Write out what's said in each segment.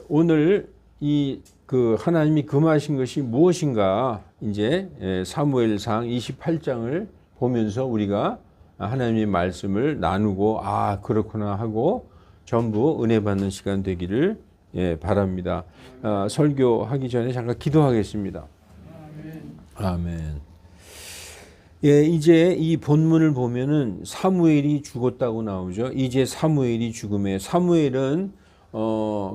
오늘 그 하나님이 금하신 것이 무엇인가 이제 사무엘상 28장을 보면서 우리가 하나님의 말씀을 나누고 그렇구나 하고 전부 은혜 받는 시간 되기를 바랍니다. 설교하기 전에 잠깐 기도하겠습니다. 아멘. 이제 이 본문을 보면은 사무엘이 죽었다고 나오죠. 이제 사무엘이 죽음에 사무엘은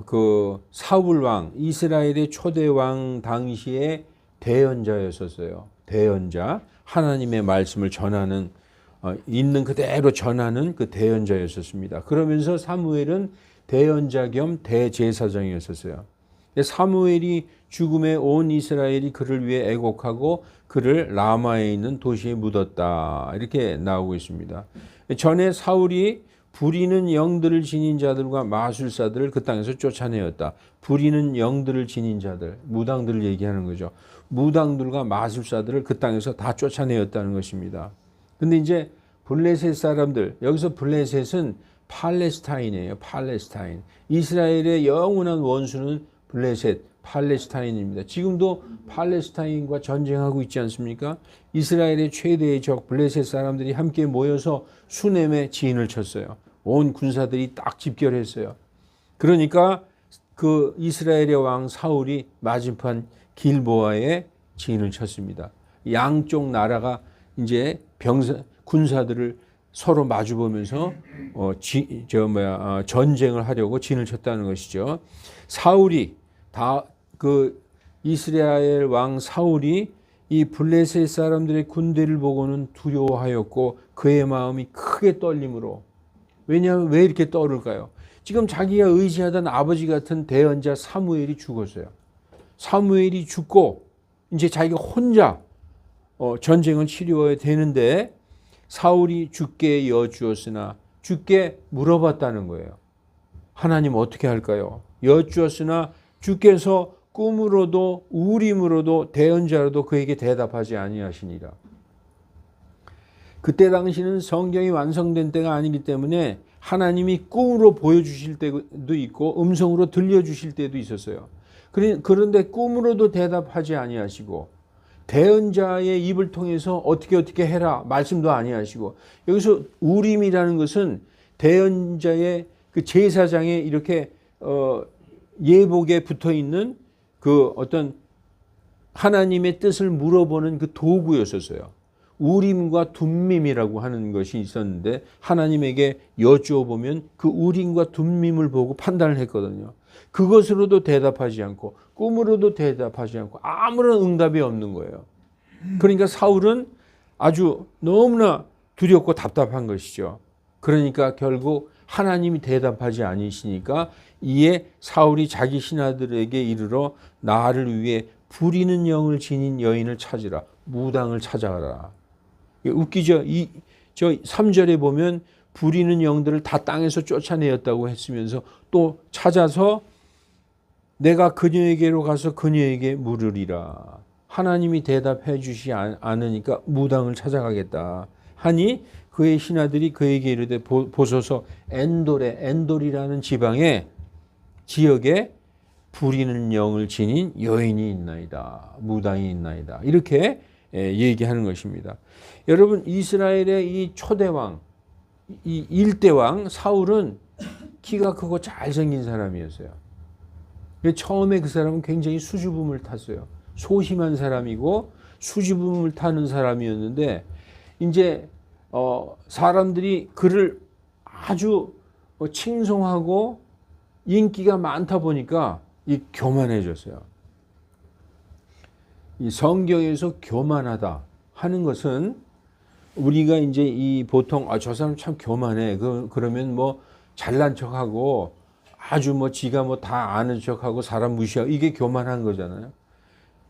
그 사울 왕 이스라엘의 초대 왕 당시에 대언자였었어요. 대언자, 하나님의 말씀을 전하는 있는 그대로 전하는 그 대언자였었습니다. 그러면서 사무엘은 대언자 겸 대제사장이었었어요. 사무엘이 죽음에 온 이스라엘이 그를 위해 애곡하고 그를 라마에 있는 도시에 묻었다. 이렇게 나오고 있습니다. 전에 사울이 부리는 영들을 지닌 자들과 마술사들을 그 땅에서 쫓아내었다. 부리는 영들을 지닌 자들, 무당들을 얘기하는 거죠. 무당들과 마술사들을 그 땅에서 다 쫓아내었다는 것입니다. 근데 이제 블레셋 사람들, 여기서 블레셋은 팔레스타인이에요. 팔레스타인. 이스라엘의 영원한 원수는 블레셋, 팔레스타인입니다. 지금도 팔레스타인과 전쟁하고 있지 않습니까? 이스라엘의 최대의 적 블레셋 사람들이 함께 모여서 수넴에 진을 쳤어요. 온 군사들이 딱 집결했어요. 그러니까 그 이스라엘의 왕 사울이 맞은편 길보아에 진을 쳤습니다. 양쪽 나라가 이제 군사들을 서로 마주보면서 전쟁을 하려고 진을 쳤다는 것이죠. 사울이 그 이스라엘 왕 사울이 이 블레셋 사람들의 군대를 보고는 두려워하였고 그의 마음이 크게 떨림으로, 왜냐하면 왜 이렇게 떨을까요? 지금 자기가 의지하던 아버지 같은 대언자 사무엘이 죽었어요. 사무엘이 죽고 이제 자기가 혼자 전쟁을 치루어야 되는데 사울이 주께 여쭈었으나 주께 물어봤다는 거예요. 하나님 어떻게 할까요? 여쭈었으나 주께서 꿈으로도 우림으로도 대언자로도 그에게 대답하지 아니하시니라. 그때 당시는 성경이 완성된 때가 아니기 때문에 하나님이 꿈으로 보여주실 때도 있고 음성으로 들려주실 때도 있었어요. 그런데 꿈으로도 대답하지 아니하시고 대언자의 입을 통해서 어떻게 해라 말씀도 아니하시고, 여기서 우림이라는 것은 대언자의 그 제사장에 이렇게 예복에 붙어 있는 그 어떤 하나님의 뜻을 물어보는 그 도구였었어요. 우림과 둠밈이라고 하는 것이 있었는데 하나님에게 여쭈어 보면 그 우림과 둠밈을 보고 판단을 했거든요. 그것으로도 대답하지 않고 꿈으로도 대답하지 않고 아무런 응답이 없는 거예요. 그러니까 사울은 아주 너무나 두렵고 답답한 것이죠. 그러니까 결국 하나님이 대답하지 않으시니까 이에 사울이 자기 신하들에게 이르러 나를 위해 부리는 영을 지닌 여인을 찾으라. 무당을 찾아가라. 웃기죠? 저 3절에 보면 부리는 영들을 다 땅에서 쫓아내었다고 했으면서 또 찾아서 내가 그녀에게로 가서 그녀에게 물으리라. 하나님이 대답해 주시지 않으니까 무당을 찾아가겠다 하니 그의 신하들이 그에게 이르되 보소서 엔돌이라는 지역에 부리는 영을 지닌 여인이 있나이다. 무당이 있나이다. 이렇게 얘기하는 것입니다. 여러분, 이스라엘의 이 초대왕, 이 일대왕 사울은 키가 크고 잘생긴 사람이었어요. 처음에 그 사람은 굉장히 수줍음을 탔어요. 소심한 사람이고 수줍음을 타는 사람이었는데 이제 사람들이 그를 아주 칭송하고 인기가 많다 보니까 교만해졌어요. 이 성경에서 교만하다 하는 것은 우리가 이제 보통 저 사람 참 교만해. 그러면 뭐 잘난 척하고 아주 지가 다 아는 척하고 사람 무시하고 이게 교만한 거잖아요.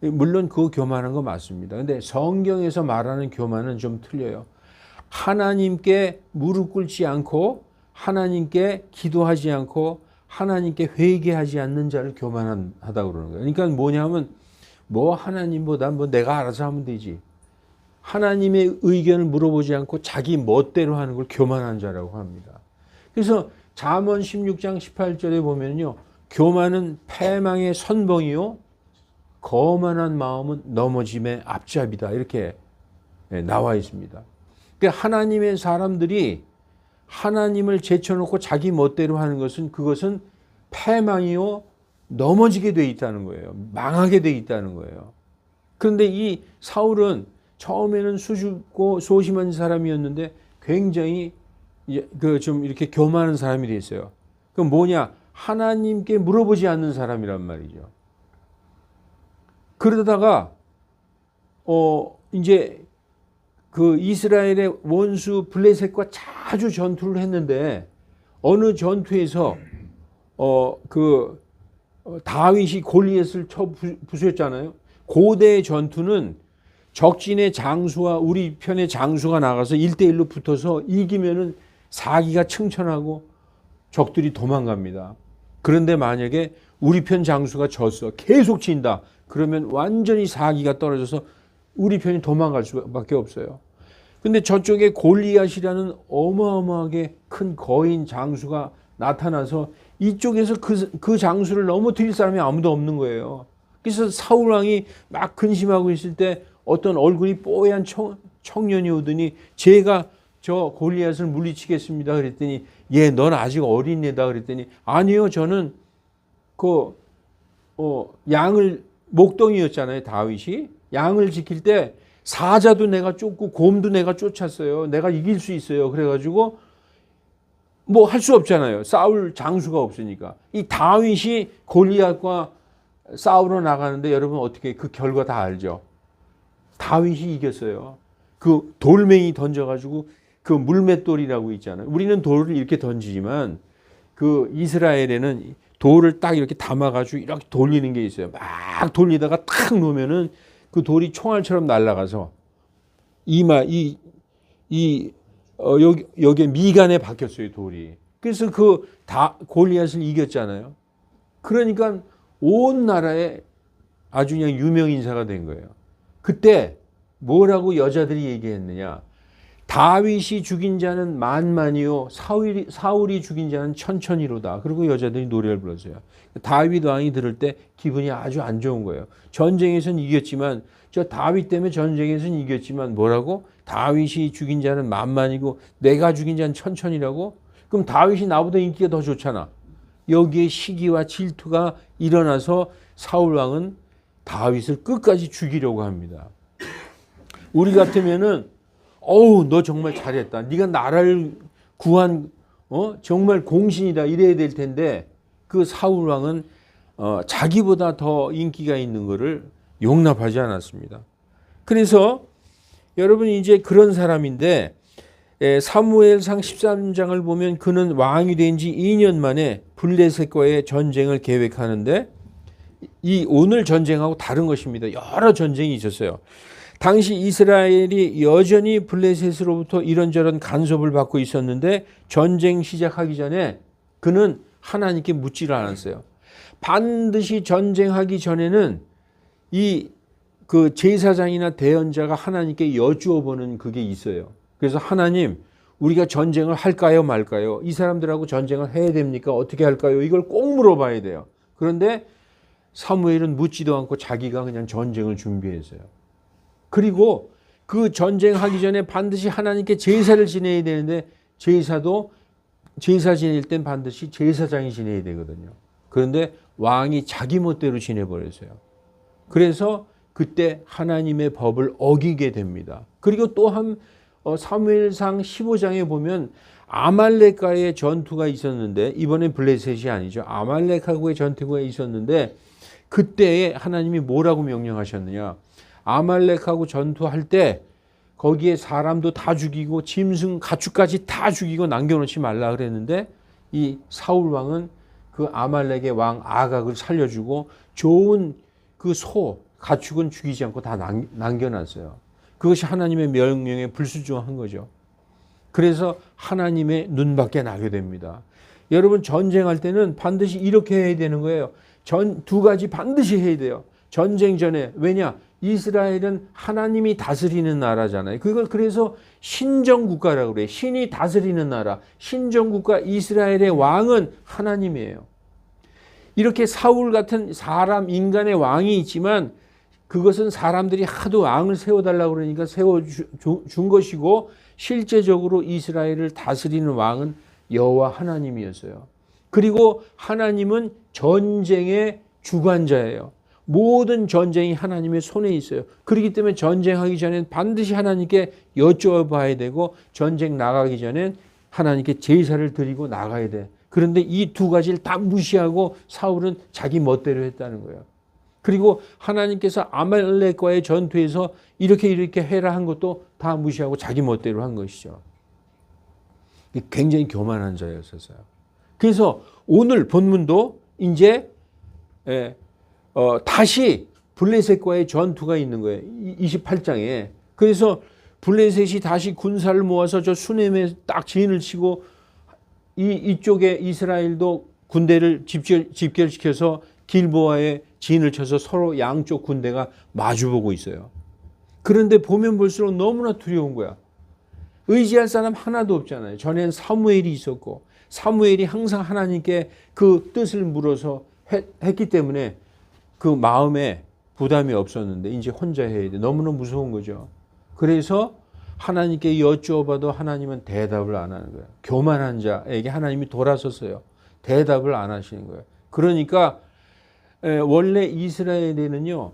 물론 그 교만한 거 맞습니다. 근데 성경에서 말하는 교만은 좀 틀려요. 하나님께 무릎 꿇지 않고 하나님께 기도하지 않고 하나님께 회개하지 않는 자를 교만하다고 그러는 거예요. 그러니까 뭐냐면 하나님보다 내가 알아서 하면 되지. 하나님의 의견을 물어보지 않고 자기 멋대로 하는 걸 교만한 자라고 합니다. 그래서 잠언 16장 18절에 보면요. 교만은 패망의 선봉이요 거만한 마음은 넘어짐의 앞잡이다. 이렇게 나와 있습니다. 그러니까 하나님의 사람들이 하나님을 제쳐놓고 자기 멋대로 하는 것은 그것은 패망이요 넘어지게 돼 있다는 거예요. 망하게 돼 있다는 거예요. 그런데 이 사울은 처음에는 수줍고 소심한 사람이었는데 굉장히 좀 이렇게 교만한 사람이 됐어요. 그럼 뭐냐? 하나님께 물어보지 않는 사람이란 말이죠. 그러다가 이제 그 이스라엘의 원수 블레셋과 자주 전투를 했는데 어느 전투에서 다윗이 골리앗을 쳐 부수었잖아요. 고대의 전투는 적진의 장수와 우리 편의 장수가 나가서 1대1로 붙어서 이기면은 사기가 충천하고 적들이 도망갑니다. 그런데 만약에 우리 편 장수가 졌어. 계속 진다. 그러면 완전히 사기가 떨어져서 우리 편이 도망갈 수밖에 없어요. 근데 저쪽에 골리앗이라는 어마어마하게 큰 거인 장수가 나타나서 이쪽에서 그 장수를 넘어뜨릴 사람이 아무도 없는 거예요. 그래서 사울 왕이 막 근심하고 있을 때 어떤 얼굴이 뽀얀 청년이 오더니 제가 저 골리앗을 물리치겠습니다. 그랬더니 넌 아직 어린애다. 그랬더니 아니요, 저는 양을 목동이었잖아요. 다윗이 양을 지킬 때 사자도 내가 쫓고 곰도 내가 쫓았어요. 내가 이길 수 있어요. 그래가지고 뭐 할 수 없잖아요. 싸울 장수가 없으니까. 이 다윗이 골리앗과 싸우러 나가는데 여러분 어떻게 그 결과 다 알죠? 다윗이 이겼어요. 그 돌멩이 던져가지고 그 물맷돌이라고 있잖아요. 우리는 돌을 이렇게 던지지만 그 이스라엘에는 돌을 딱 이렇게 담아가지고 이렇게 돌리는 게 있어요. 막 돌리다가 탁 놓으면은 그 돌이 총알처럼 날아가서 여기 미간에 박혔어요, 돌이. 그래서 골리앗을 이겼잖아요. 그러니까 온 나라에 아주 그냥 유명 인사가 된 거예요. 그때 뭐라고 여자들이 얘기했느냐? 다윗이 죽인 자는 만만이요 사울이 죽인 자는 천천히로다. 그리고 여자들이 노래를 불렀어요. 다윗 왕이 들을 때 기분이 아주 안 좋은 거예요. 전쟁에서는 이겼지만 저 다윗 때문에 전쟁에서는 이겼지만 뭐라고? 다윗이 죽인 자는 만만이고 내가 죽인 자는 천천히라고? 그럼 다윗이 나보다 인기가 더 좋잖아. 여기에 시기와 질투가 일어나서 사울 왕은 다윗을 끝까지 죽이려고 합니다. 우리 같으면은 너 정말 잘했다. 네가 나라를 구한 정말 공신이다. 이래야 될 텐데 그 사울 왕은 자기보다 더 인기가 있는 것을 용납하지 않았습니다. 그래서 여러분 이제 그런 사람인데 사무엘상 13장을 보면 그는 왕이 된 지 2년 만에 블레셋과의 전쟁을 계획하는데 이 오늘 전쟁하고 다른 것입니다. 여러 전쟁이 있었어요. 당시 이스라엘이 여전히 블레셋으로부터 이런저런 간섭을 받고 있었는데 전쟁 시작하기 전에 그는 하나님께 묻지를 않았어요. 반드시 전쟁하기 전에는 그 제사장이나 대언자가 하나님께 여쭈어 보는 그게 있어요. 그래서 하나님, 우리가 전쟁을 할까요, 말까요? 이 사람들하고 전쟁을 해야 됩니까? 어떻게 할까요? 이걸 꼭 물어봐야 돼요. 그런데 사무엘은 묻지도 않고 자기가 그냥 전쟁을 준비했어요. 그리고 그 전쟁하기 전에 반드시 하나님께 제사를 지내야 되는데 제사 지낼 땐 반드시 제사장이 지내야 되거든요. 그런데 왕이 자기 멋대로 지내버렸어요. 그래서 그때 하나님의 법을 어기게 됩니다. 그리고 또 사무엘상 15장에 보면 아말렉과의 전투가 있었는데 이번엔 블레셋이 아니죠. 아말렉하고의 전투가 있었는데 그때에 하나님이 뭐라고 명령하셨느냐? 아말렉하고 전투할 때 거기에 사람도 다 죽이고 짐승 가축까지 다 죽이고 남겨놓지 말라 그랬는데 이 사울 왕은 그 아말렉의 왕 아각을 살려주고 좋은 그 가축은 죽이지 않고 다 남겨놨어요. 그것이 하나님의 명령에 불순종한 거죠. 그래서 하나님의 눈밖에 나게 됩니다. 여러분 전쟁할 때는 반드시 이렇게 해야 되는 거예요. 두 가지 반드시 해야 돼요. 전쟁 전에. 왜냐? 이스라엘은 하나님이 다스리는 나라잖아요. 그걸 그래서 신정국가라고 그래요. 신이 다스리는 나라. 신정국가 이스라엘의 왕은 하나님이에요. 이렇게 사울 같은 사람 인간의 왕이 있지만 그것은 사람들이 하도 왕을 세워달라고 그러니까 세워준 것이고 실제적으로 이스라엘을 다스리는 왕은 여호와 하나님이었어요. 그리고 하나님은 전쟁의 주관자예요. 모든 전쟁이 하나님의 손에 있어요. 그렇기 때문에 전쟁하기 전엔 반드시 하나님께 여쭤봐야 되고 전쟁 나가기 전엔 하나님께 제사를 드리고 나가야 돼. 그런데 이 두 가지를 다 무시하고 사울은 자기 멋대로 했다는 거예요. 그리고 하나님께서 아말렉과의 전투에서 이렇게 해라 한 것도 다 무시하고 자기 멋대로 한 것이죠. 굉장히 교만한 자였었어요. 그래서 오늘 본문도 이제 다시 블레셋과의 전투가 있는 거예요. 28장에. 그래서 블레셋이 다시 군사를 모아서 저 수넴에 딱 진을 치고 이쪽에 이스라엘도 군대를 집결시켜서 길보아에 진을 쳐서 서로 양쪽 군대가 마주보고 있어요. 그런데 보면 볼수록 너무나 두려운 거야. 의지할 사람 하나도 없잖아요. 전엔 사무엘이 있었고 사무엘이 항상 하나님께 그 뜻을 물어서 했기 때문에 그 마음에 부담이 없었는데 이제 혼자 해야 돼. 너무나 무서운 거죠. 그래서 하나님께 여쭈어봐도 하나님은 대답을 안 하는 거예요. 교만한 자에게 하나님이 돌아섰어요. 대답을 안 하시는 거예요. 그러니까 원래 이스라엘에는요,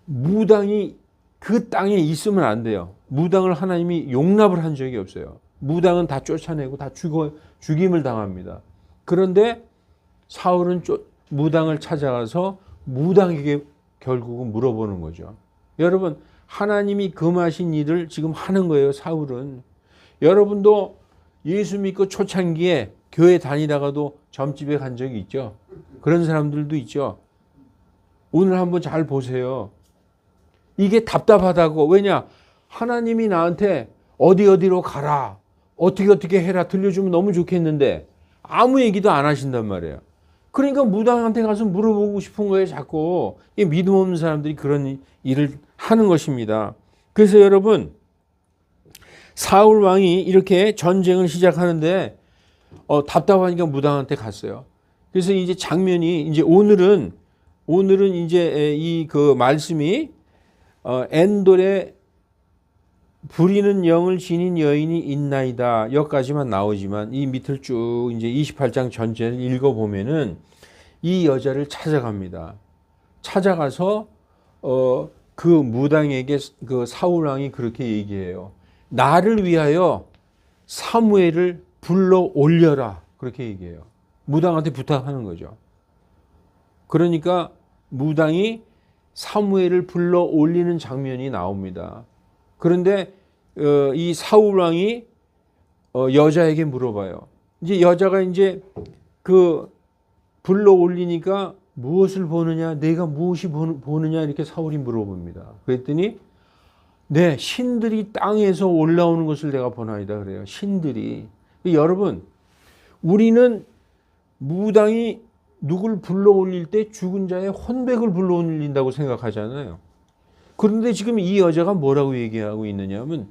무당이 그 땅에 있으면 안 돼요. 무당을 하나님이 용납을 한 적이 없어요. 무당은 다 쫓아내고 다 죽임을 당합니다. 그런데 사울은 무당을 찾아가서 무당에게 결국은 물어보는 거죠. 여러분, 하나님이 금하신 일을 지금 하는 거예요, 사울은. 여러분도 예수 믿고 초창기에 교회 다니다가도 점집에 간 적이 있죠. 그런 사람들도 있죠. 오늘 한번 잘 보세요. 이게 답답하다고. 왜냐? 하나님이 나한테 어디로 가라, 어떻게 해라 들려주면 너무 좋겠는데 아무 얘기도 안 하신단 말이에요. 그러니까 무당한테 가서 물어보고 싶은 거예요, 자꾸. 믿음 없는 사람들이 그런 일을 하는 것입니다. 그래서 여러분, 사울 왕이 이렇게 전쟁을 시작하는데 답답하니까 무당한테 갔어요. 그래서 이제 장면이 이제 오늘은 이제 이 그 말씀이 엔돌에 부리는 영을 지닌 여인이 있나이다. 여기까지만 나오지만 이 밑을 쭉 이제 28장 전체를 읽어보면은 이 여자를 찾아갑니다. 찾아가서 그 무당에게 그 사울 왕이 그렇게 얘기해요. 나를 위하여 사무엘을 불러 올려라. 그렇게 얘기해요. 무당한테 부탁하는 거죠. 그러니까 무당이 사무엘을 불러 올리는 장면이 나옵니다. 그런데 이 사울 왕이 여자에게 물어봐요. 이제 여자가 이제 그 불러 올리니까 무엇을 보느냐, 내가 무엇이 보느냐 이렇게 사울이 물어봅니다. 그랬더니 네, 신들이 땅에서 올라오는 것을 내가 보나이다 그래요. 신들이. 여러분, 우리는 무당이 누굴 불러 올릴 때 죽은 자의 혼백을 불러 올린다고 생각하잖아요. 그런데 지금 이 여자가 뭐라고 얘기하고 있느냐면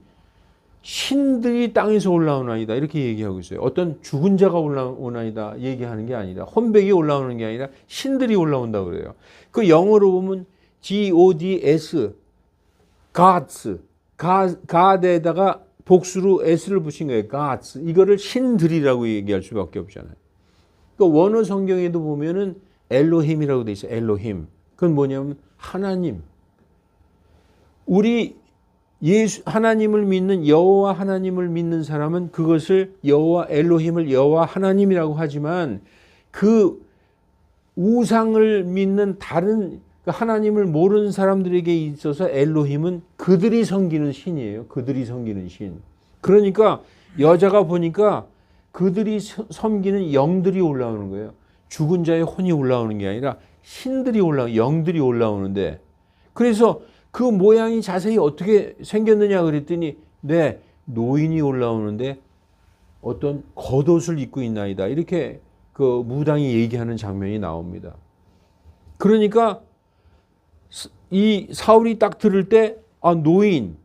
신들이 땅에서 올라오나이다 이렇게 얘기하고 있어요. 어떤 죽은 자가 올라오나이다 얘기하는 게 아니라, 혼백이 올라오는 게 아니라 신들이 올라온다고 그래요. 그 영어로 보면 Gods, Gods, God에다가 복수로 S를 붙인 거예요. Gods. 이거를 신들이라고 얘기할 수밖에 없잖아요. 또 원어 성경에도 보면은 엘로힘이라고 돼 있어요. 엘로힘. 그건 뭐냐면 하나님. 우리 하나님을 믿는 여호와 하나님을 믿는 사람은 그것을 여호와 엘로힘을 여호와 하나님이라고 하지만 그 우상을 믿는 다른 하나님을 모르는 사람들에게 있어서 엘로힘은 그들이 섬기는 신이에요. 그들이 섬기는 신. 그러니까 여자가 보니까 그들이 섬기는 영들이 올라오는 거예요. 죽은 자의 혼이 올라오는 게 아니라 신들이 영들이 올라오는데, 그래서 그 모양이 자세히 어떻게 생겼느냐 그랬더니 네, 노인이 올라오는데 어떤 겉옷을 입고 있나이다. 이렇게 그 무당이 얘기하는 장면이 나옵니다. 그러니까 이 사울이 딱 들을 때 노인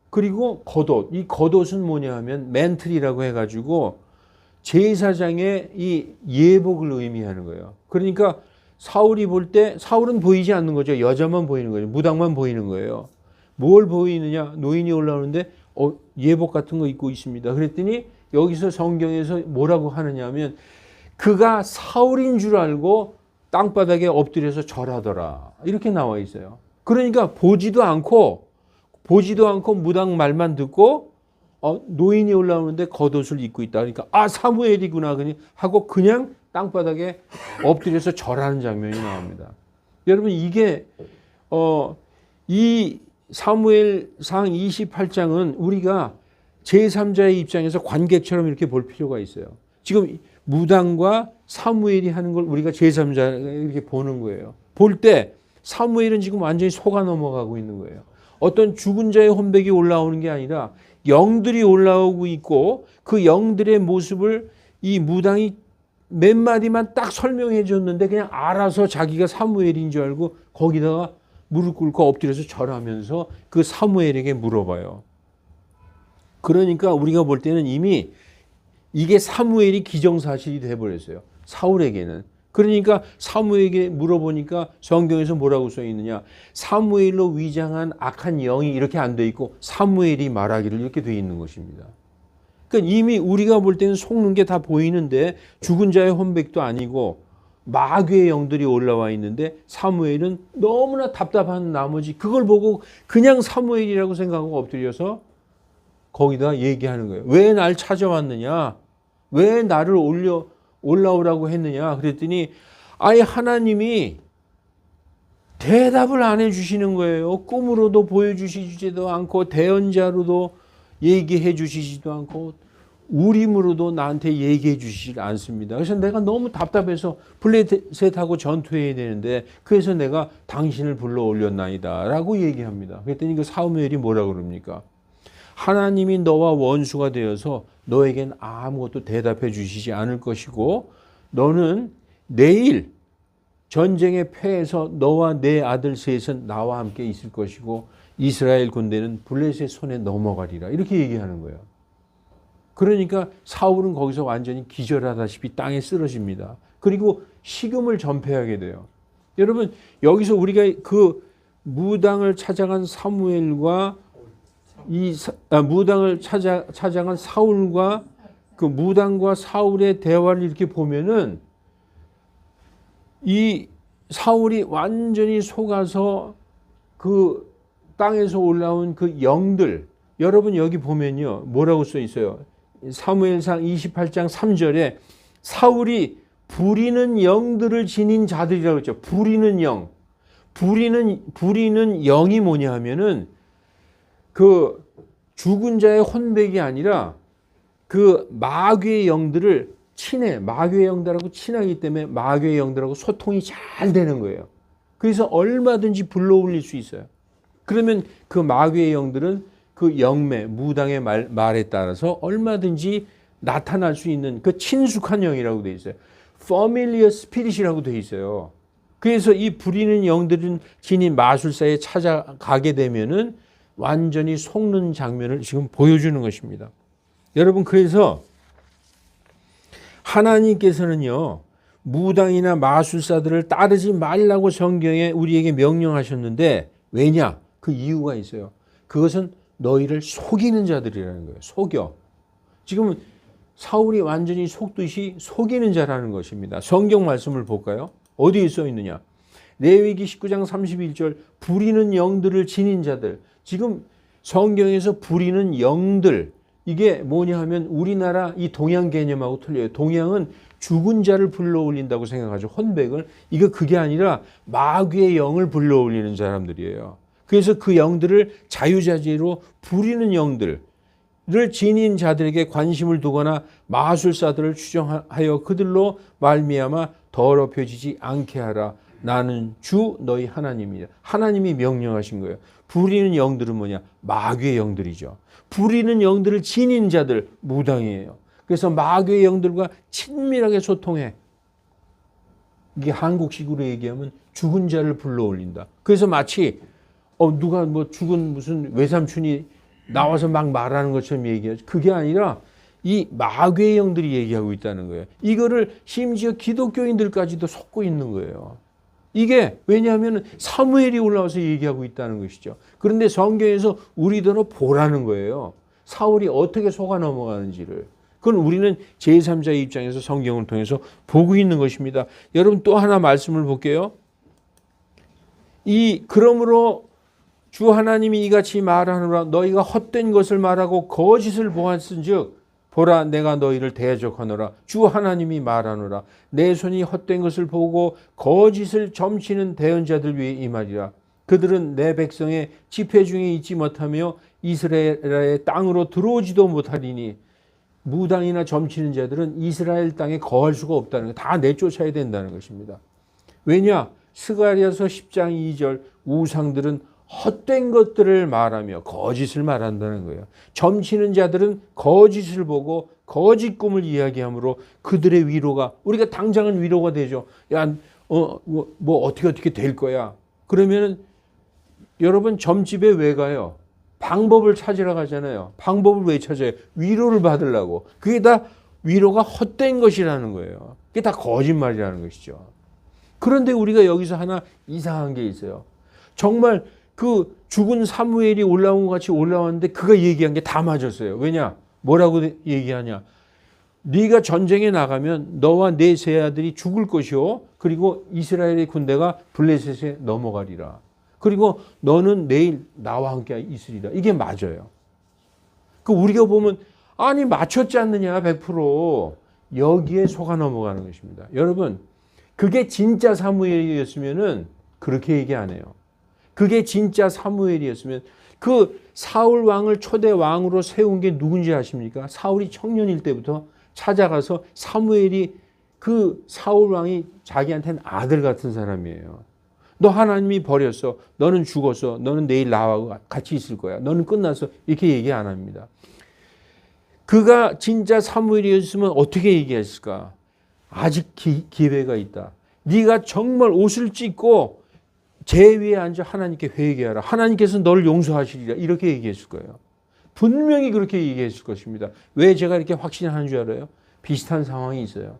그리고 겉옷. 이 겉옷은 뭐냐 하면 멘틀이라고 해가지고 제사장의 이 예복을 의미하는 거예요. 그러니까 사울이 볼 때 사울은 보이지 않는 거죠. 여자만 보이는 거죠. 무당만 보이는 거예요. 뭘 보이느냐? 노인이 올라오는데 예복 같은 거 입고 있습니다. 그랬더니 여기서 성경에서 뭐라고 하느냐 하면 그가 사울인 줄 알고 땅바닥에 엎드려서 절하더라. 이렇게 나와 있어요. 그러니까 보지도 않고 무당 말만 듣고 노인이 올라오는데 겉옷을 입고 있다. 그러니까 사무엘이구나 하고 그냥 땅바닥에 엎드려서 절하는 장면이 나옵니다. 여러분 이게 이 사무엘상 28장은 우리가 제3자의 입장에서 관객처럼 이렇게 볼 필요가 있어요. 지금 무당과 사무엘이 하는 걸 우리가 제3자 이렇게 보는 거예요. 볼 때 사무엘은 지금 완전히 속아 넘어가고 있는 거예요. 어떤 죽은 자의 혼백이 올라오는 게 아니라 영들이 올라오고 있고 그 영들의 모습을 이 무당이 몇 마디만 딱 설명해 줬는데 그냥 알아서 자기가 사무엘인 줄 알고 거기다가 무릎 꿇고 엎드려서 절하면서 그 사무엘에게 물어봐요. 그러니까 우리가 볼 때는 이미 이게 사무엘이 기정사실이 돼버렸어요. 사울에게는. 그러니까 사무엘에게 물어보니까 성경에서 뭐라고 써 있느냐. 사무엘로 위장한 악한 영이 이렇게 안 돼 있고 사무엘이 말하기를 이렇게 돼 있는 것입니다. 그러니까 이미 우리가 볼 때는 속는 게 다 보이는데 죽은 자의 혼백도 아니고 마귀의 영들이 올라와 있는데 사무엘은 너무나 답답한 나머지 그걸 보고 그냥 사무엘이라고 생각하고 엎드려서 거기다 얘기하는 거예요. 왜 날 찾아왔느냐? 왜 나를 올라오라고 했느냐? 그랬더니 아예 하나님이 대답을 안 해주시는 거예요. 꿈으로도 보여주시지도 않고 대언자로도 얘기해 주시지도 않고 우림으로도 나한테 얘기해 주시지 않습니다. 그래서 내가 너무 답답해서 블레셋하고 전투해야 되는데 그래서 내가 당신을 불러 올렸나이다 라고 얘기합니다. 그랬더니 그 사무엘이 뭐라고 그럽니까? 하나님이 너와 원수가 되어서 너에겐 아무것도 대답해 주시지 않을 것이고 너는 내일 전쟁에 패해서 너와 내 아들 셋은 나와 함께 있을 것이고 이스라엘 군대는 블레셋 손에 넘어가리라 이렇게 얘기하는 거예요. 그러니까 사울은 거기서 완전히 기절하다시피 땅에 쓰러집니다. 그리고 식음을 전폐하게 돼요. 여러분 여기서 우리가 그 무당을 찾아간 사무엘과 무당을 찾아간 사울과 그 무당과 사울의 대화를 이렇게 보면은 이 사울이 완전히 속아서 그 땅에서 올라온 그 영들 여러분 여기 보면요 뭐라고 써 있어요? 사무엘상 28장 3절에 사울이 부리는 영들을 지닌 자들이라고 했죠. 부리는 영. 부리는 영이 뭐냐 하면은 그 죽은 자의 혼백이 아니라 그 마귀의 영들을 마귀의 영들하고 친하기 때문에 마귀의 영들하고 소통이 잘 되는 거예요. 그래서 얼마든지 불러올릴 수 있어요. 그러면 그 마귀의 영들은 그 영매, 무당의 말에 따라서 얼마든지 나타날 수 있는 그 친숙한 영이라고 되어 있어요. familiar spirit이라고 되어 있어요. 그래서 이 부리는 영들은 지닌 마술사에 찾아가게 되면은 완전히 속는 장면을 지금 보여주는 것입니다. 여러분 그래서 하나님께서는요 무당이나 마술사들을 따르지 말라고 성경에 우리에게 명령하셨는데 왜냐? 그 이유가 있어요. 그것은 너희를 속이는 자들이라는 거예요. 속여. 지금 사울이 완전히 속듯이 속이는 자라는 것입니다. 성경 말씀을 볼까요? 어디에 써 있느냐? 레위기 19장 31절 부리는 영들을 지닌 자들. 지금 성경에서 부리는 영들 이게 뭐냐 하면 우리나라 이 동양 개념하고 틀려요. 동양은 죽은 자를 불러올린다고 생각하죠. 혼백을. 그게 아니라 마귀의 영을 불러올리는 사람들이에요. 그래서 그 영들을 자유자재로 부리는 영들을 지닌 자들에게 관심을 두거나 마술사들을 추정하여 그들로 말미암아 더럽혀지지 않게 하라. 나는 주 너희 하나님이다. 하나님이 명령하신 거예요. 부리는 영들은 뭐냐? 마귀의 영들이죠. 부리는 영들을 지닌 자들 무당이에요. 그래서 마귀의 영들과 친밀하게 소통해. 이게 한국식으로 얘기하면 죽은 자를 불러올린다. 그래서 마치 누가 뭐 죽은 무슨 외삼촌이 나와서 막 말하는 것처럼 얘기하죠. 그게 아니라 이 마귀의 영들이 얘기하고 있다는 거예요. 이거를 심지어 기독교인들까지도 속고 있는 거예요. 이게 왜냐하면 사무엘이 올라와서 얘기하고 있다는 것이죠. 그런데 성경에서 우리더러 보라는 거예요. 사울이 어떻게 속아 넘어가는지를. 그건 우리는 제3자의 입장에서 성경을 통해서 보고 있는 것입니다. 여러분 또 하나 말씀을 볼게요. 그러므로 주 하나님이 이같이 말하노라. 너희가 헛된 것을 말하고 거짓을 보았은즉 보라 내가 너희를 대적하노라. 주 하나님이 말하노라. 내 손이 헛된 것을 보고 거짓을 점치는 대언자들 위에 이 말이라. 그들은 내 백성의 집회 중에 있지 못하며 이스라엘의 땅으로 들어오지도 못하리니 무당이나 점치는 자들은 이스라엘 땅에 거할 수가 없다는 거, 다 내쫓아야 된다는 것입니다. 왜냐? 스가랴서 10장 2절 우상들은 헛된 것들을 말하며 거짓을 말한다는 거예요. 점치는 자들은 거짓을 보고 거짓 꿈을 이야기하므로 그들의 위로가, 우리가 당장은 위로가 되죠. 야, 뭐 어떻게 될 거야. 그러면은 여러분 점집에 왜 가요? 방법을 찾으러 가잖아요. 방법을 왜 찾아요? 위로를 받으려고. 그게 다 위로가 헛된 것이라는 거예요. 그게 다 거짓말이라는 것이죠. 그런데 우리가 여기서 하나 이상한 게 있어요. 정말 그 죽은 사무엘이 올라온 것 같이 올라왔는데 그가 얘기한 게 다 맞았어요. 왜냐? 뭐라고 얘기하냐? 네가 전쟁에 나가면 너와 네 세 아들이 죽을 것이요. 그리고 이스라엘의 군대가 블레셋에 넘어가리라. 그리고 너는 내일 나와 함께 있으리라. 이게 맞아요. 그 우리가 보면 아니 맞췄지 않느냐 100%. 여기에 속아 넘어가는 것입니다. 여러분 그게 진짜 사무엘이었으면은 그렇게 얘기 안 해요. 그게 진짜 사무엘이었으면 그 사울 왕을 초대 왕으로 세운 게 누군지 아십니까? 사울이 청년일 때부터 찾아가서 사무엘이 그 사울 왕이 자기한테는 아들 같은 사람이에요. 너 하나님이 버렸어. 너는 죽었어. 너는 내일 나와 같이 있을 거야. 너는 끝났어. 이렇게 얘기 안 합니다. 그가 진짜 사무엘이었으면 어떻게 얘기했을까? 아직 기회가 있다. 네가 정말 옷을 찢고 제 위에 앉아 하나님께 회개하라. 하나님께서 너를 용서하시리라. 이렇게 얘기했을 거예요. 분명히 그렇게 얘기했을 것입니다. 왜 제가 이렇게 확신하는 줄 알아요? 비슷한 상황이 있어요.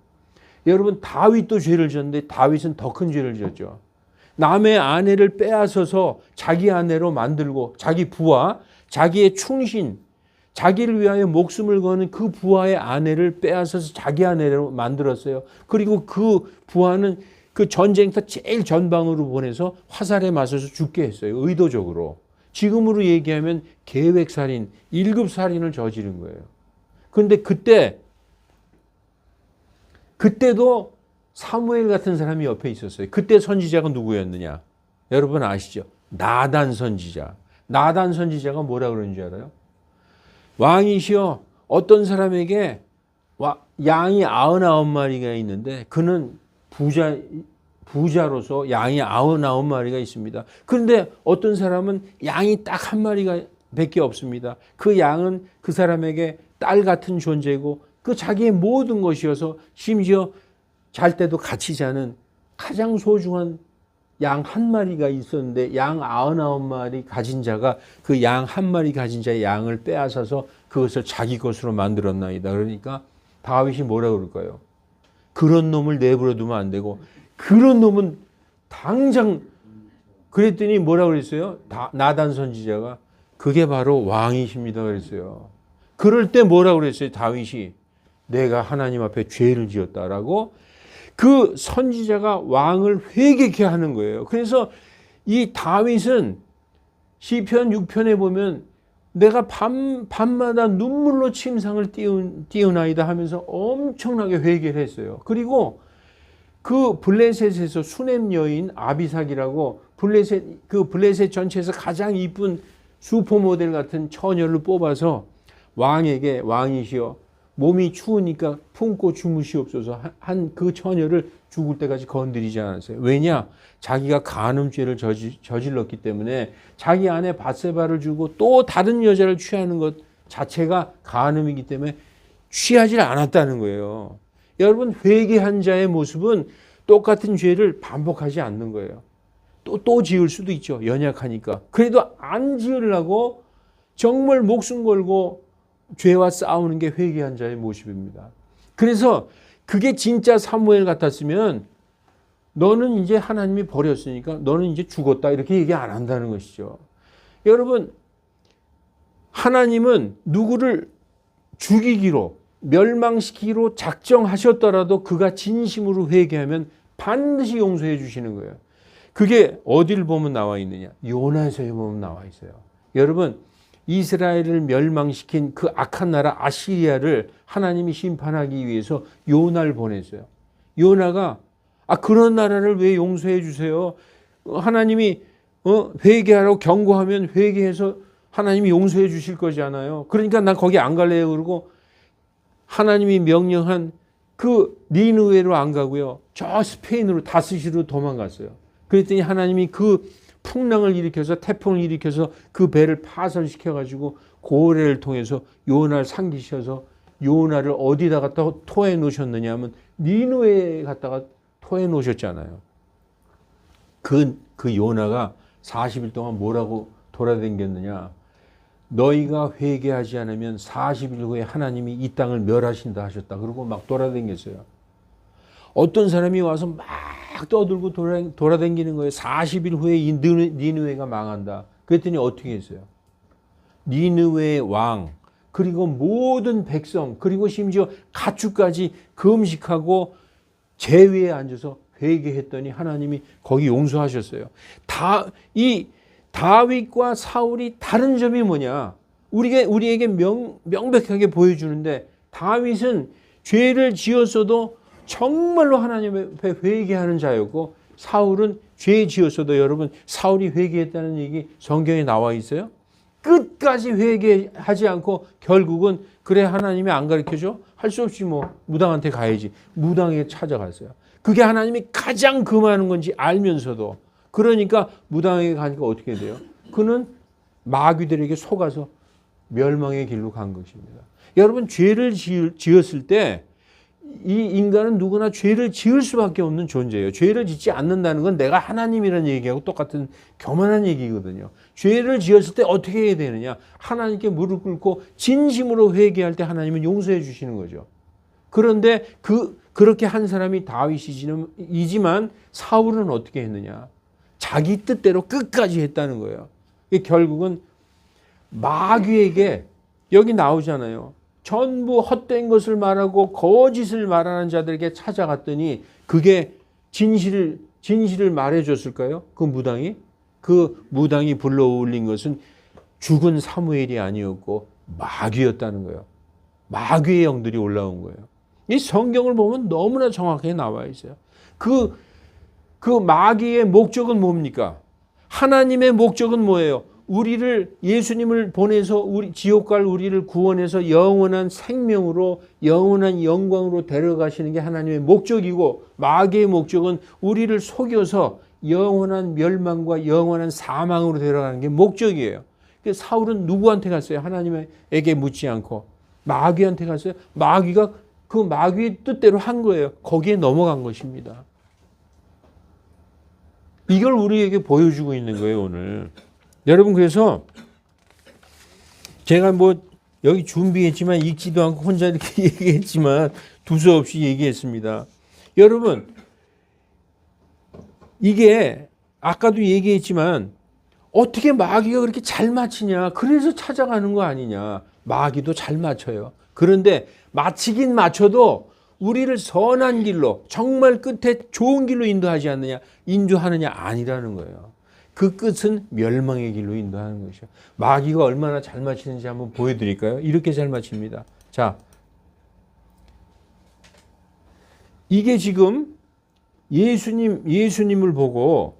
여러분 다윗도 죄를 지었는데 다윗은 더 큰 죄를 지었죠. 남의 아내를 빼앗아서 자기 아내로 만들고 자기 부하, 자기의 충신, 자기를 위하여 목숨을 거는 그 부하의 아내를 빼앗아서 자기 아내로 만들었어요. 그리고 그 부하는 그 전쟁터 제일 전방으로 보내서 화살에 맞아서 죽게 했어요. 의도적으로. 지금으로 얘기하면 계획살인, 1급 살인을 저지른 거예요. 그런데 그때도 사무엘 같은 사람이 옆에 있었어요. 그때 선지자가 누구였느냐? 여러분 아시죠? 나단 선지자. 나단 선지자가 뭐라 그러는 줄 알아요? 왕이시여 어떤 사람에게 양이 99마리가 있는데 그는 부자로서 양이 99마리가 있습니다. 그런데 어떤 사람은 양이 딱 한 마리가 밖에 없습니다. 그 양은 그 사람에게 딸 같은 존재고 그 자기의 모든 것이어서 심지어 잘 때도 같이 자는 가장 소중한 양 한 마리가 있었는데 양 99마리 가진 자가 그 양 한 마리 가진 자의 양을 빼앗아서 그것을 자기 것으로 만들었나이다. 그러니까 다윗이 뭐라 그럴까요? 그런 놈을 내버려 두면 안 되고 그런 놈은 당장 그랬더니 뭐라 그랬어요? 나단 선지자가 그게 바로 왕이십니다 그랬어요. 그럴 때 뭐라 그랬어요? 다윗이 내가 하나님 앞에 죄를 지었다라고 그 선지자가 왕을 회개케 하는 거예요. 그래서 이 다윗은 시편 6편에 보면 내가 밤마다 눈물로 침상을 띄우나이다 하면서 엄청나게 회개를 했어요. 그리고 그 블레셋에서 수넴 여인 아비삭이라고 블레셋 전체에서 가장 이쁜 슈퍼모델 같은 처녀를 뽑아서 왕에게 왕이시여 몸이 추우니까 품고 주무시옵소서 한 그 처녀를 죽을 때까지 건드리지 않았어요. 왜냐? 자기가 간음죄를 저질렀기 때문에 자기 아내 밧세바를 주고 또 다른 여자를 취하는 것 자체가 간음이기 때문에 취하지 않았다는 거예요. 여러분 회개한 자의 모습은 똑같은 죄를 반복하지 않는 거예요. 또 지을 수도 있죠. 연약하니까. 그래도 안 지으려고 정말 목숨 걸고 죄와 싸우는 게 회개한 자의 모습입니다. 그래서 그게 진짜 사무엘 같았으면 너는 이제 하나님이 버렸으니까 너는 이제 죽었다 이렇게 얘기 안 한다는 것이죠. 여러분 하나님은 누구를 죽이기로 멸망시키기로 작정하셨더라도 그가 진심으로 회개하면 반드시 용서해 주시는 거예요. 그게 어디를 보면 나와 있느냐? 요나서에 보면 나와 있어요. 여러분 이스라엘을 멸망시킨 그 악한 나라 아시리아를 하나님이 심판하기 위해서 요나를 보냈어요. 요나가 그런 나라를 왜 용서해 주세요? 하나님이 회개하라고 경고하면 회개해서 하나님이 용서해 주실 거잖아요. 그러니까 난 거기 안 갈래요. 그러고 하나님이 명령한 그 니느웨로 안 가고요. 저 스페인으로 다스시로 도망갔어요. 그랬더니 하나님이 그 풍랑을 일으켜서 태풍을 일으켜서 그 배를 파손시켜가지고 고래를 통해서 요나를 삼키셔서 요나를 어디다 갖다 토해 놓으셨느냐 하면 니느웨에 갖다가 토해 놓으셨잖아요. 그 요나가 40일 동안 뭐라고 돌아다녔느냐. 너희가 회개하지 않으면 40일 후에 하나님이 이 땅을 멸하신다 하셨다. 그러고 막 돌아다녔어요. 어떤 사람이 와서 막 떠들고 돌아다니는 거예요. 40일 후에 이 니느웨가 망한다. 그랬더니 어떻게 했어요? 니느웨의 왕 그리고 모든 백성 그리고 심지어 가축까지 금식하고 제위에 앉아서 회개했더니 하나님이 거기 용서하셨어요. 이 다윗과 사울이 다른 점이 뭐냐? 우리에게 명백하게 보여주는데 다윗은 죄를 지었어도 정말로 하나님 앞에 회개하는 자였고 사울은 죄 지었어도 여러분 사울이 회개했다는 얘기 성경에 나와 있어요? 끝까지 회개하지 않고 결국은 그래 하나님이 안 가르쳐줘? 할 수 없이 뭐 무당한테 가야지. 무당에게 찾아갔어요. 그게 하나님이 가장 금하는 건지 알면서도 그러니까 무당에게 가니까 어떻게 돼요? 그는 마귀들에게 속아서 멸망의 길로 간 것입니다. 여러분 죄를 지었을 때 이 인간은 누구나 죄를 지을 수밖에 없는 존재예요. 죄를 짓지 않는다는 건 내가 하나님이라는 얘기하고 똑같은 교만한 얘기거든요. 죄를 지었을 때 어떻게 해야 되느냐? 하나님께 무릎 꿇고 진심으로 회개할 때 하나님은 용서해 주시는 거죠. 그런데 그렇게 한 사람이 다윗이지만 사울은 어떻게 했느냐? 자기 뜻대로 끝까지 했다는 거예요. 결국은 마귀에게 여기 나오잖아요. 전부 헛된 것을 말하고 거짓을 말하는 자들에게 찾아갔더니 그게 진실을 말해줬을까요? 그 무당이 불러올린 것은 죽은 사무엘이 아니었고 마귀였다는 거예요. 마귀의 영들이 올라온 거예요. 이 성경을 보면 너무나 정확하게 나와 있어요. 그 마귀의 목적은 뭡니까? 하나님의 목적은 뭐예요? 우리를 예수님을 보내서 지옥 갈 우리를 구원해서 영원한 생명으로 영원한 영광으로 데려가시는 게 하나님의 목적이고 마귀의 목적은 우리를 속여서 영원한 멸망과 영원한 사망으로 데려가는 게 목적이에요. 그래서 사울은 누구한테 갔어요? 하나님에게 묻지 않고 마귀한테 갔어요. 마귀가 그 마귀의 뜻대로 한 거예요. 거기에 넘어간 것입니다. 이걸 우리에게 보여주고 있는 거예요, 오늘. 여러분, 그래서 제가 뭐 여기 준비했지만 읽지도 않고 혼자 이렇게 얘기했지만 두서없이 얘기했습니다. 여러분, 이게 아까도 얘기했지만 어떻게 마귀가 그렇게 잘 맞히냐? 그래서 찾아가는 거 아니냐? 마귀도 잘 맞춰요. 그런데 맞히긴 맞춰도 우리를 선한 길로 정말 끝에 좋은 길로 인도하느냐 아니라는 거예요. 그 끝은 멸망의 길로 인도하는 것이요. 마귀가 얼마나 잘 맞히는지 한번 보여드릴까요? 이렇게 잘 맞춥니다. 자, 이게 지금 예수님을 보고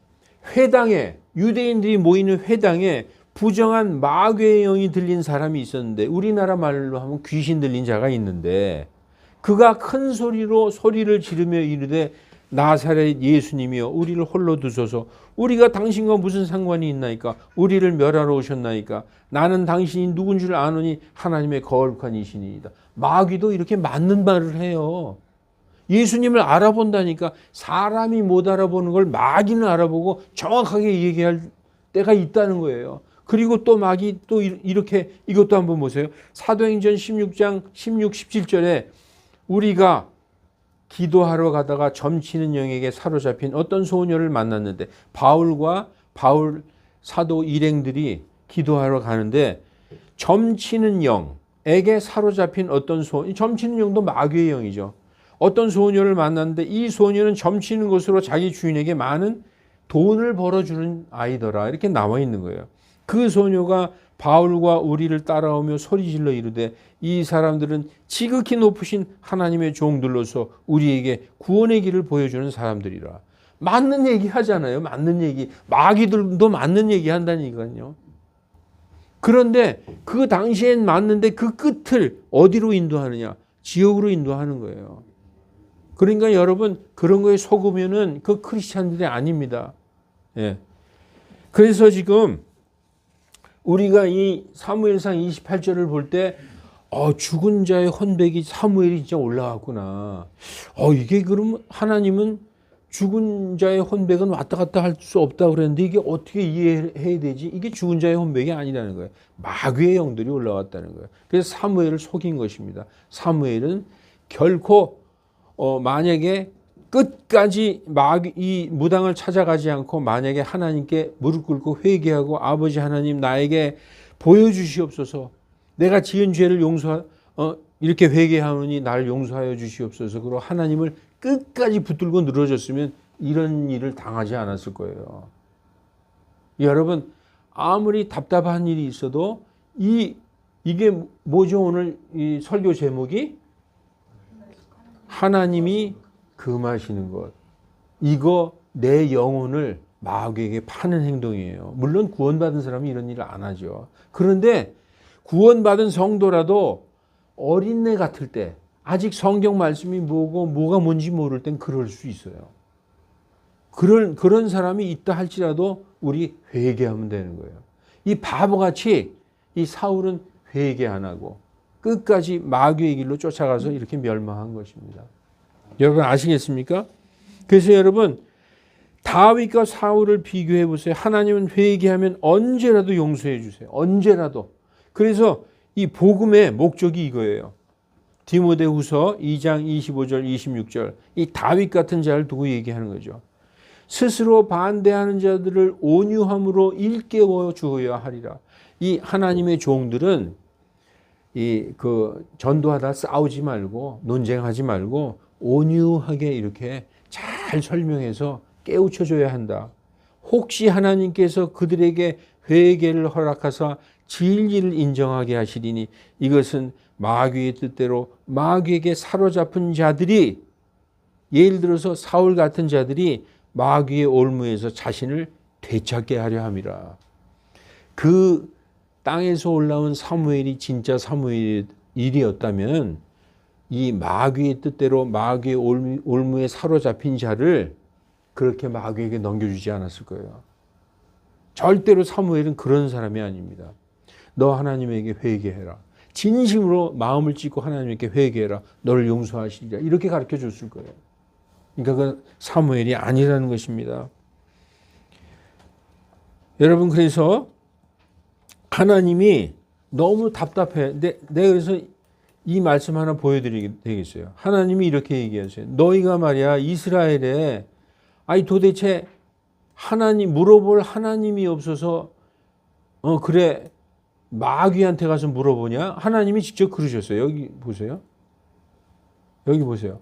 회당에 유대인들이 모이는 회당에 부정한 마귀의 영이 들린 사람이 있었는데 우리나라 말로 하면 귀신 들린 자가 있는데 그가 큰 소리를 지르며 이르되 나사렛 예수님이여 우리를 홀로 두소서. 우리가 당신과 무슨 상관이 있나이까? 우리를 멸하러 오셨나이까? 나는 당신이 누군 줄 아노니 하나님의 거룩한 이신이다. 마귀도 이렇게 맞는 말을 해요. 예수님을 알아본다니까. 사람이 못 알아보는 걸 마귀는 알아보고 정확하게 얘기할 때가 있다는 거예요. 그리고 또 마귀 또 이렇게 이것도 한번 보세요. 사도행전 16장 16, 17절에 우리가 기도하러 가다가 점치는 영에게 사로잡힌 어떤 소녀를 만났는데 바울과 바울 사도 일행들이 기도하러 가는데 점치는 영에게 사로잡힌 어떤 소녀, 점치는 영도 마귀의 영이죠. 어떤 소녀를 만났는데 이 소녀는 점치는 것으로 자기 주인에게 많은 돈을 벌어주는 아이더라. 이렇게 나와 있는 거예요. 그 소녀가 바울과 우리를 따라오며 소리질러 이르되 이 사람들은 지극히 높으신 하나님의 종들로서 우리에게 구원의 길을 보여주는 사람들이라. 맞는 얘기 하잖아요. 맞는 얘기. 마귀들도 맞는 얘기 한다니까요. 그런데 그 당시엔 맞는데 그 끝을 어디로 인도하느냐? 지옥으로 인도하는 거예요. 그러니까 여러분 그런 거에 속으면은 그 크리스찬들이 아닙니다. 예. 그래서 지금 우리가 이 사무엘상 28절을 볼 때 죽은 자의 혼백이 사무엘이 진짜 올라왔구나. 이게 그러면 하나님은 죽은 자의 혼백은 왔다 갔다 할 수 없다고 그랬는데 이게 어떻게 이해해야 되지? 이게 죽은 자의 혼백이 아니라는 거예요. 마귀의 영들이 올라왔다는 거예요. 그래서 사무엘을 속인 것입니다. 사무엘은 결코 만약에 끝까지 이 무당을 찾아가지 않고 만약에 하나님께 무릎 꿇고 회개하고 아버지 하나님 나에게 보여주시옵소서. 내가 지은 죄를 이렇게 회개하노니 나를 용서하여 주시옵소서. 그리고 하나님을 끝까지 붙들고 늘어졌으면 이런 일을 당하지 않았을 거예요. 여러분 아무리 답답한 일이 있어도 이게 뭐죠? 오늘 이 설교 제목이 하나님이 금하시는 것. 이거 내 영혼을 마귀에게 파는 행동이에요. 물론 구원받은 사람이 이런 일을 안 하죠. 그런데 구원받은 성도라도 어린애 같을 때 아직 성경 말씀이 뭐가 뭔지 모를 땐 그럴 수 있어요. 그런 사람이 있다 할지라도 우리 회개하면 되는 거예요. 이 바보같이 이 사울은 회개 안 하고 끝까지 마귀의 길로 쫓아가서 이렇게 멸망한 것입니다. 여러분 아시겠습니까? 그래서 여러분 다윗과 사울을 비교해 보세요. 하나님은 회개하면 언제라도 용서해 주세요. 언제라도. 그래서 이 복음의 목적이 이거예요. 디모데후서 2장 25절 26절 이 다윗 같은 자를 두고 얘기하는 거죠. 스스로 반대하는 자들을 온유함으로 일깨워 주어야 하리라. 이 하나님의 종들은 전도하다 싸우지 말고 논쟁하지 말고 온유하게 이렇게 잘 설명해서 깨우쳐 줘야 한다. 혹시 하나님께서 그들에게 회개를 허락하사 진리를 인정하게 하시리니 이것은 마귀의 뜻대로 마귀에게 사로잡힌 자들이 예를 들어서 사울 같은 자들이 마귀의 올무에서 자신을 되찾게 하려 함이라. 그 땅에서 올라온 사무엘이 진짜 사무엘이었다면 이 마귀의 뜻대로 마귀의 올무에 사로잡힌 자를 그렇게 마귀에게 넘겨주지 않았을 거예요. 절대로 사무엘은 그런 사람이 아닙니다. 너 하나님에게 회개해라. 진심으로 마음을 찢고 하나님께 회개해라. 너를 용서하시리라. 이렇게 가르쳐 줬을 거예요. 그러니까 그건 사무엘이 아니라는 것입니다. 여러분 그래서 하나님이 너무 답답해. 내가 그래서 이 말씀 하나 보여드리게 되겠어요. 하나님이 이렇게 얘기하세요. 너희가 말이야 이스라엘에 도대체 하나님 물어볼 하나님이 없어서 그래 마귀한테 가서 물어보냐? 하나님이 직접 그러셨어요. 여기 보세요. 여기 보세요.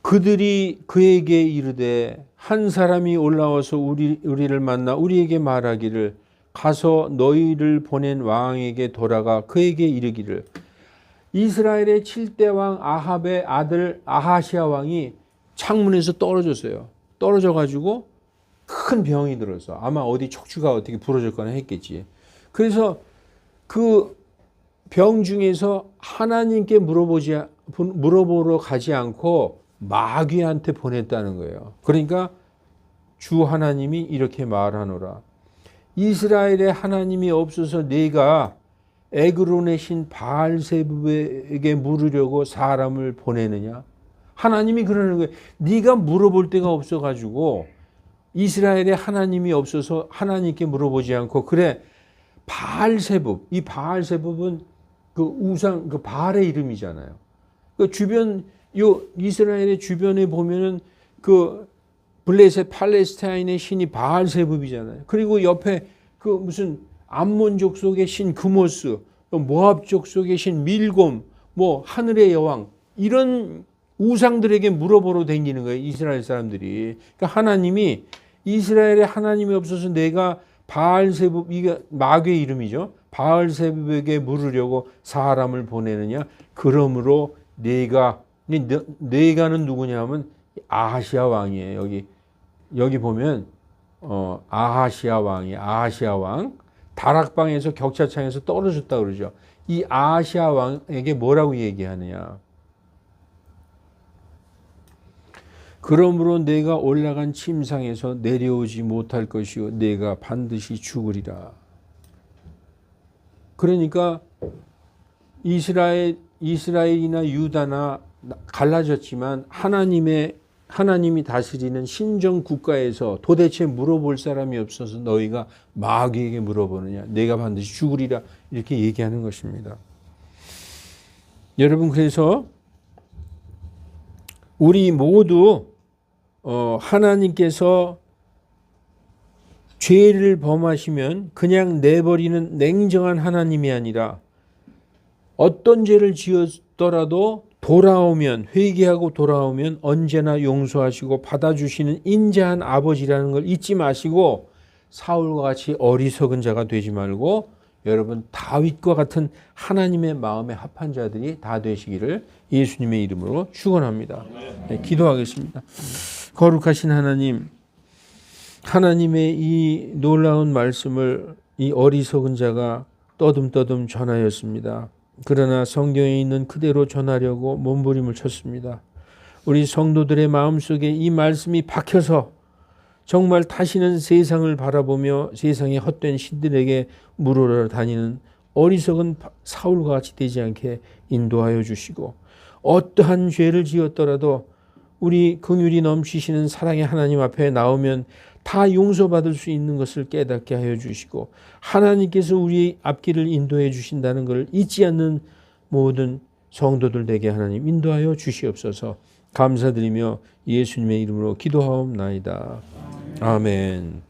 그들이 그에게 이르되 한 사람이 올라와서 우리를 만나 우리에게 말하기를 가서 너희를 보낸 왕에게 돌아가 그에게 이르기를 이스라엘의 7대 왕 아합의 아들 아하시아 왕이 창문에서 떨어졌어요. 떨어져 가지고 큰 병이 들어서 아마 어디 척추가 어떻게 부러졌거나 했겠지. 그래서 그 병 중에서 하나님께 물어보러 가지 않고 마귀한테 보냈다는 거예요. 그러니까 주 하나님이 이렇게 말하노라. 이스라엘의 하나님이 없어서 네가 에그론의 신 바알세부에게 물으려고 사람을 보내느냐? 하나님이 그러는 거예요. 네가 물어볼 데가 없어가지고 이스라엘의 하나님이 없어서 하나님께 물어보지 않고 그래 바알세부 이 바알세부는 그 우상 그 바알의 이름이잖아요. 그 주변 요 이스라엘의 주변에 보면은 그 블레셋 팔레스타인의 신이 바알세붑이잖아요. 그리고 옆에 그 무슨 암몬 족속의 신 그모스, 모압 족속의 신 밀곰, 뭐 하늘의 여왕 이런 우상들에게 물어보러 다니는 거예요. 이스라엘 사람들이. 그러니까 하나님이 이스라엘에 하나님이 없어서 내가 바알세붑, 이게 마귀의 이름이죠. 바알세붑에게 물으려고 사람을 보내느냐. 그러므로 네가는 누구냐 하면 아하시아 왕이에요. 여기 보면 아하시아 왕이에요. 아하시아 왕. 다락방에서 격차창에서 떨어졌다 그러죠. 이 아하시아 왕에게 뭐라고 얘기하느냐. 그러므로 내가 올라간 침상에서 내려오지 못할 것이요 내가 반드시 죽으리라. 그러니까 이스라엘이나 유다나 갈라졌지만 하나님이 다스리는 신정 국가에서 도대체 물어볼 사람이 없어서 너희가 마귀에게 물어보느냐. 내가 반드시 죽으리라. 이렇게 얘기하는 것입니다. 여러분, 그래서 우리 모두 하나님께서 죄를 범하시면 그냥 내버리는 냉정한 하나님이 아니라 어떤 죄를 지었더라도 돌아오면, 회개하고 돌아오면 언제나 용서하시고 받아주시는 인자한 아버지라는 걸 잊지 마시고 사울과 같이 어리석은 자가 되지 말고 여러분 다윗과 같은 하나님의 마음에 합한 자들이 다 되시기를 예수님의 이름으로 축원합니다. 네, 기도하겠습니다. 거룩하신 하나님, 하나님의 이 놀라운 말씀을 이 어리석은 자가 떠듬떠듬 전하였습니다. 그러나 성경에 있는 그대로 전하려고 몸부림을 쳤습니다. 우리 성도들의 마음속에 이 말씀이 박혀서 정말 다시는 세상을 바라보며 세상의 헛된 신들에게 물으러 다니는 어리석은 사울과 같이 되지 않게 인도하여 주시고, 어떠한 죄를 지었더라도 우리 긍휼이 넘치시는 사랑의 하나님 앞에 나오면 다 용서받을 수 있는 것을 깨닫게 하여 주시고, 하나님께서 우리 앞길을 인도해 주신다는 것을 잊지 않는 모든 성도들 되게 하나님 인도하여 주시옵소서. 감사드리며 예수님의 이름으로 기도하옵나이다. 아멘.